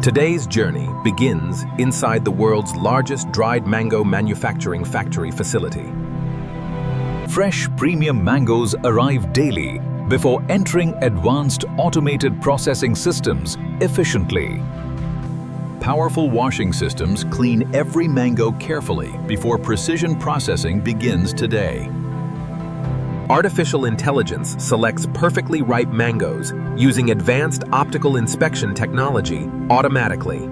Today's journey begins inside the world's largest dried mango manufacturing factory facility. Fresh premium mangoes arrive daily before entering advanced automated processing systems efficiently. Powerful washing systems clean every mango carefully before precision processing begins today. Artificial intelligence selects perfectly ripe mangoes using advanced optical inspection technology automatically.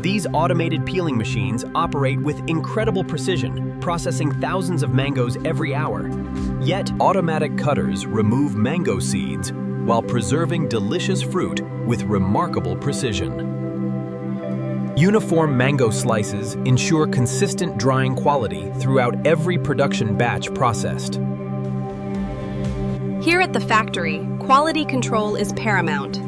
These automated peeling machines operate with incredible precision, processing thousands of mangoes every hour. Yet, automatic cutters remove mango seeds while preserving delicious fruit with remarkable precision. Uniform mango slices ensure consistent drying quality throughout every production batch processed. Here at the factory, quality control is paramount.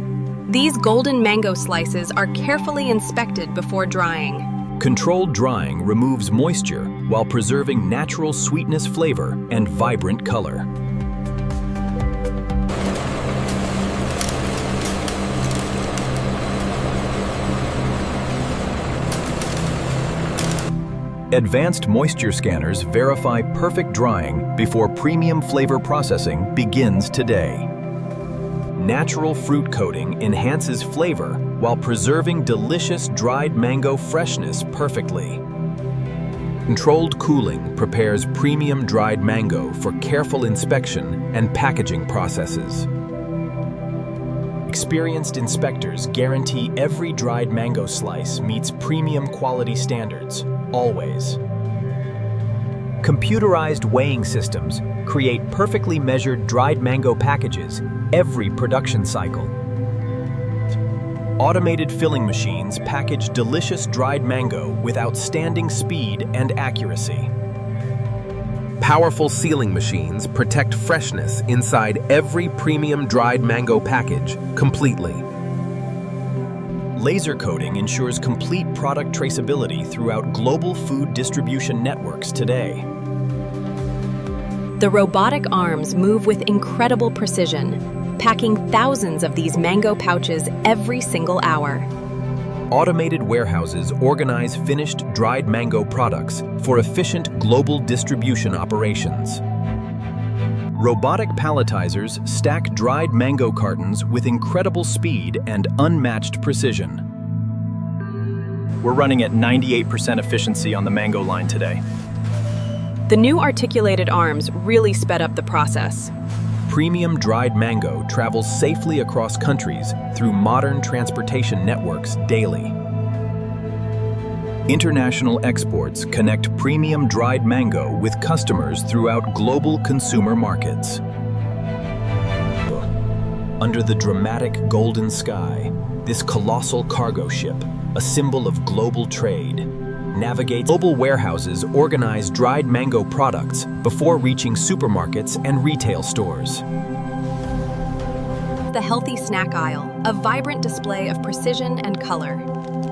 These golden mango slices are carefully inspected before drying. Controlled drying removes moisture while preserving natural sweetness, flavor, and vibrant color. Advanced moisture scanners verify perfect drying before premium flavor processing begins today. Natural fruit coating enhances flavor while preserving delicious dried mango freshness perfectly. Controlled cooling prepares premium dried mango for careful inspection and packaging processes. Experienced inspectors guarantee every dried mango slice meets premium quality standards, always. Computerized weighing systems create perfectly measured dried mango packages every production cycle. Automated filling machines package delicious dried mango with outstanding speed and accuracy. Powerful sealing machines protect freshness inside every premium dried mango package completely. Laser coating ensures complete product traceability throughout global food distribution networks today. The robotic arms move with incredible precision, packing thousands of these mango pouches every single hour. Automated warehouses organize finished dried mango products for efficient global distribution operations. Robotic palletizers stack dried mango cartons with incredible speed and unmatched precision. We're running at 98% efficiency on the mango line today. The new articulated arms really sped up the process. Premium dried mango travels safely across countries through modern transportation networks daily. International exports connect premium dried mango with customers throughout global consumer markets. Under the dramatic golden sky, this colossal cargo ship, a symbol of global trade, navigates. Global warehouses organize dried mango products before reaching supermarkets and retail stores. The healthy snack aisle, a vibrant display of precision and color.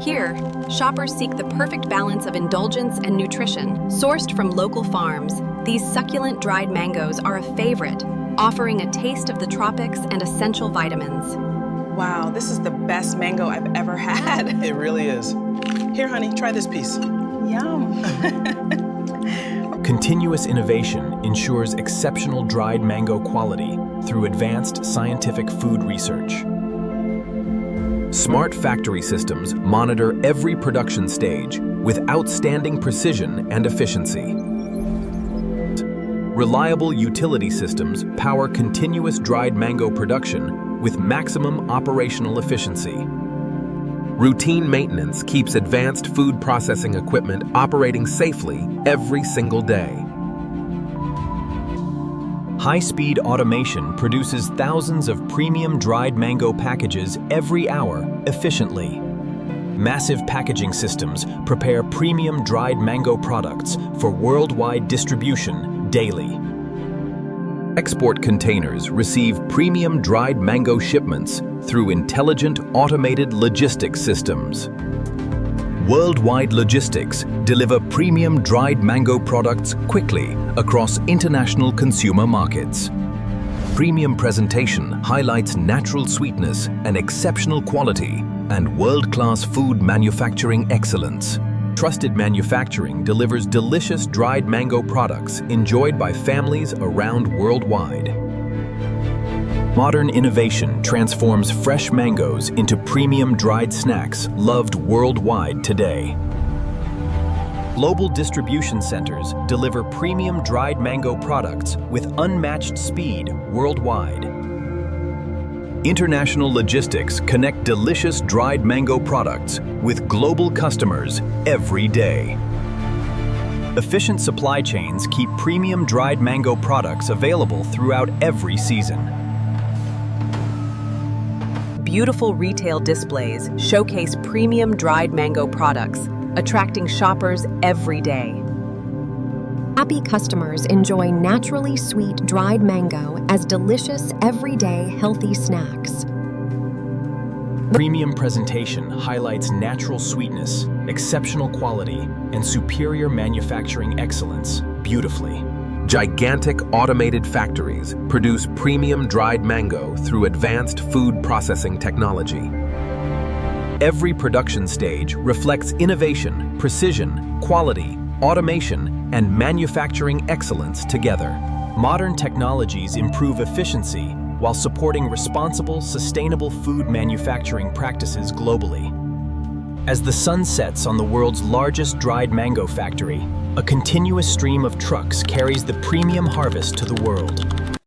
Here, shoppers seek the perfect balance of indulgence and nutrition. Sourced from local farms, these succulent dried mangoes are a favorite, offering a taste of the tropics and essential vitamins. Wow, this is the best mango I've ever had. It really is. Here, honey, try this piece. Yum. Continuous innovation ensures exceptional dried mango quality through advanced scientific food research. Smart factory systems monitor every production stage with outstanding precision and efficiency. Reliable utility systems power continuous dried mango production with maximum operational efficiency. Routine maintenance keeps advanced food processing equipment operating safely every single day. High-speed automation produces thousands of premium dried mango packages every hour efficiently. Massive packaging systems prepare premium dried mango products for worldwide distribution daily. Export containers receive premium dried mango shipments through intelligent automated logistics systems. Worldwide logistics deliver premium dried mango products quickly across international consumer markets. Premium presentation highlights natural sweetness and exceptional quality and world-class food manufacturing excellence. Trusted Manufacturing delivers delicious dried mango products enjoyed by families around worldwide. Modern innovation transforms fresh mangoes into premium dried snacks loved worldwide today. Global distribution centers deliver premium dried mango products with unmatched speed worldwide. International logistics connect delicious dried mango products with global customers every day. Efficient supply chains keep premium dried mango products available throughout every season. Beautiful retail displays showcase premium dried mango products, attracting shoppers every day. Happy customers enjoy naturally sweet dried mango as delicious, everyday, healthy snacks. Premium presentation highlights natural sweetness, exceptional quality, and superior manufacturing excellence beautifully. Gigantic automated factories produce premium dried mango through advanced food processing technology. Every production stage reflects innovation, precision, quality, automation, and manufacturing excellence together. Modern technologies improve efficiency while supporting responsible, sustainable food manufacturing practices globally. As the sun sets on the world's largest dried mango factory, a continuous stream of trucks carries the premium harvest to the world.